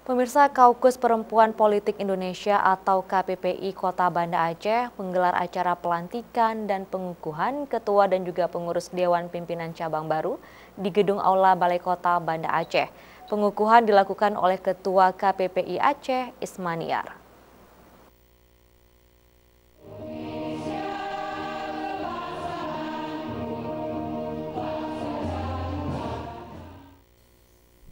Pemirsa, Kaukus Perempuan Politik Indonesia atau KPPI Kota Banda Aceh menggelar acara pelantikan dan pengukuhan ketua dan juga pengurus Dewan Pimpinan Cabang Baru di Gedung Aula Balai Kota Banda Aceh. Pengukuhan dilakukan oleh Ketua KPPI Aceh, Ismaniar.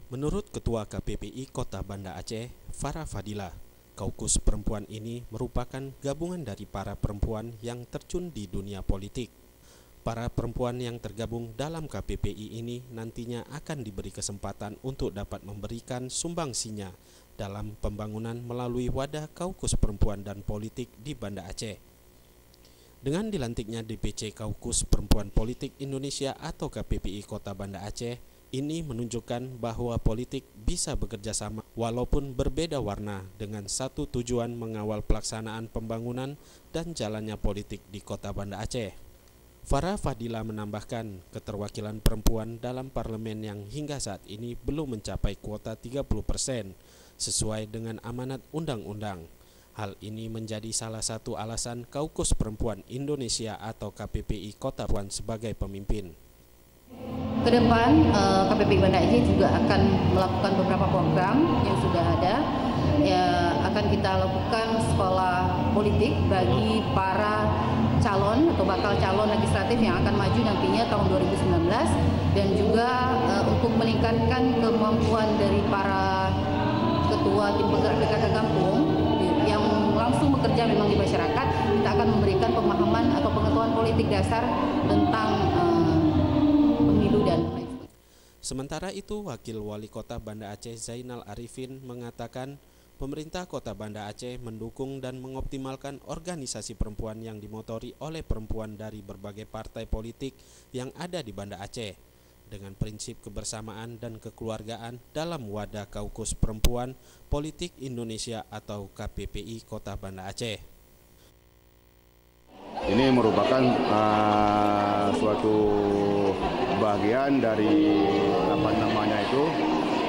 Menurut Ketua KPPI Kota Banda Aceh, Farah Fadila, Kaukus Perempuan ini merupakan gabungan dari para perempuan yang terjun di dunia politik. Para perempuan yang tergabung dalam KPPI ini nantinya akan diberi kesempatan untuk dapat memberikan sumbangsinya dalam pembangunan melalui wadah Kaukus Perempuan dan Politik di Banda Aceh. Dengan dilantiknya DPC Kaukus Perempuan Politik Indonesia atau KPPI Kota Banda Aceh, ini menunjukkan bahwa politik bisa bekerja sama walaupun berbeda warna dengan satu tujuan mengawal pelaksanaan pembangunan dan jalannya politik di Kota Banda Aceh. Farah Fadila menambahkan keterwakilan perempuan dalam parlemen yang hingga saat ini belum mencapai kuota 30% sesuai dengan amanat undang-undang. Hal ini menjadi salah satu alasan Kaukus Perempuan Indonesia atau KPPI Kota Puan sebagai pemimpin. Ke depan KPPI Banda Aceh juga akan melakukan beberapa program yang sudah ada. Ya, akan kita lakukan sekolah politik bagi para calon atau bakal calon legislatif yang akan maju nantinya tahun 2019, dan juga untuk meningkatkan kemampuan dari para ketua tim penggerak PKK Kampung yang langsung bekerja memang di masyarakat. Kita akan memberikan pemahaman atau pengetahuan politik dasar tentang pemilu dan lain. Sementara itu, Wakil Wali Kota Banda Aceh Zainal Arifin mengatakan pemerintah Kota Banda Aceh mendukung dan mengoptimalkan organisasi perempuan yang dimotori oleh perempuan dari berbagai partai politik yang ada di Banda Aceh dengan prinsip kebersamaan dan kekeluargaan dalam wadah Kaukus Perempuan Politik Indonesia atau KPPI Kota Banda Aceh. Ini merupakan suatu bagian dari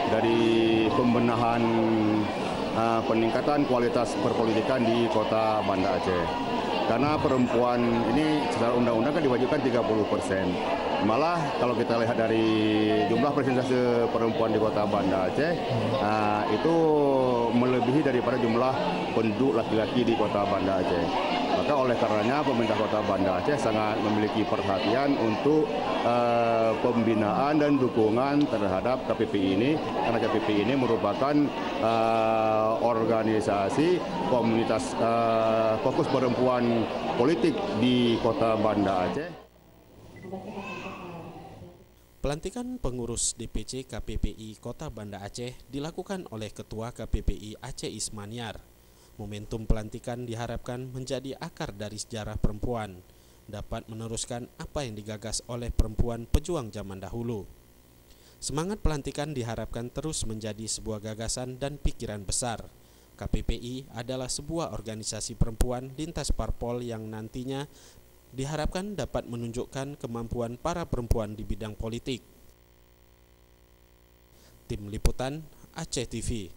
dari pembenahan peningkatan kualitas perpolitikan di Kota Banda Aceh. Karena perempuan ini secara undang-undang kan diwajibkan 30%. Malah kalau kita lihat dari jumlah persentase perempuan di Kota Banda Aceh, itu melebihi daripada jumlah penduduk laki-laki di Kota Banda Aceh. Maka oleh karenanya pemerintah Kota Banda Aceh sangat memiliki perhatian untuk pembinaan dan dukungan terhadap KPPI ini, karena KPPI ini merupakan organisasi komunitas fokus perempuan politik di Kota Banda Aceh. Pelantikan pengurus DPC KPPI Kota Banda Aceh dilakukan oleh Ketua KPPI Aceh Ismaniar. Momentum pelantikan diharapkan menjadi akar dari sejarah perempuan, dapat meneruskan apa yang digagas oleh perempuan pejuang zaman dahulu. Semangat pelantikan diharapkan terus menjadi sebuah gagasan dan pikiran besar. KPPI adalah sebuah organisasi perempuan lintas parpol yang nantinya diharapkan dapat menunjukkan kemampuan para perempuan di bidang politik. Tim Liputan Aceh TV.